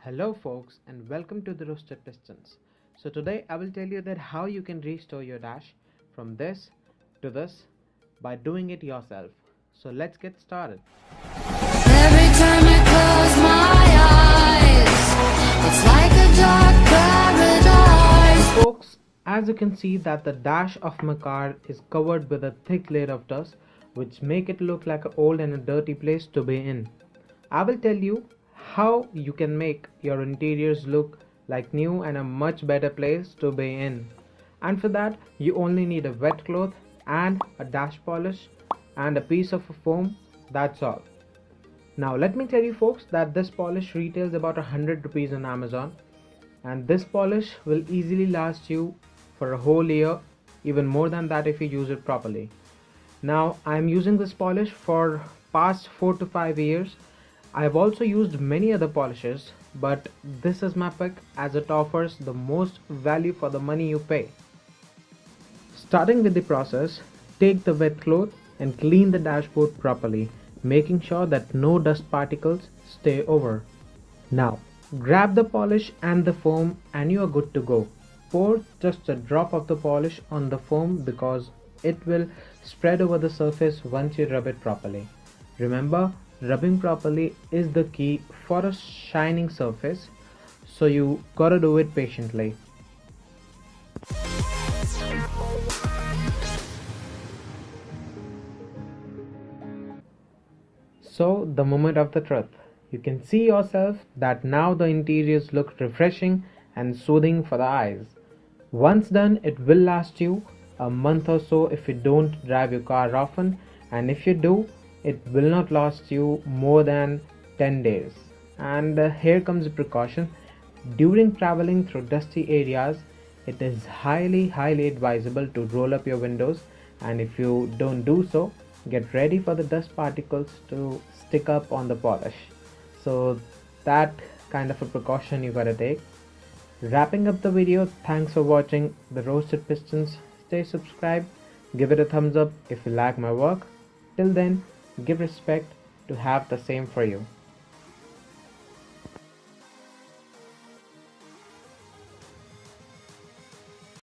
Hello folks and welcome to the Roasted Pistons. So today I will tell you that how you can restore your dash from this to this by doing it yourself. So let's get started. Every time I close my eyes, it's like a dark paradise. Folks, as you can see that the dash of my car is covered with a thick layer of dust which make it look like an old and a dirty place to be in. I will tell you how you can make your interiors look like new and a much better place to be in. And for that you only need a wet cloth and a dash polish and a piece of foam, that's all. Now let me tell you folks that this polish retails about 100 rupees on Amazon, and this polish will easily last you for a whole year, even more than that if you use it properly. Now I am using this polish for past 4 to 5 years. I have also used many other polishes, but this is my pick as it offers the most value for the money you pay. Starting with the process, take the wet cloth and clean the dashboard properly, making sure that no dust particles stay over. Now, grab the polish and the foam and you are good to go. Pour just a drop of the polish on the foam because it will spread over the surface once you rub it properly. Remember, rubbing properly is the key for a shining surface, so you gotta do it patiently. So the moment of the truth. You can see yourself that now the interiors look refreshing and soothing for the eyes. Once done, it will last you a month or so if you don't drive your car often, and if you do, it will not last you more than 10 days. And here comes a precaution. During traveling through dusty areas, it is highly advisable to roll up your windows, and if you don't do so, get ready for the dust particles to stick up on the polish. So that kind of a precaution you gotta take. Wrapping up the video, thanks for watching the Roasted Pistons. Stay subscribed, give it a thumbs up if you like my work. Till then, give respect to have the same for you.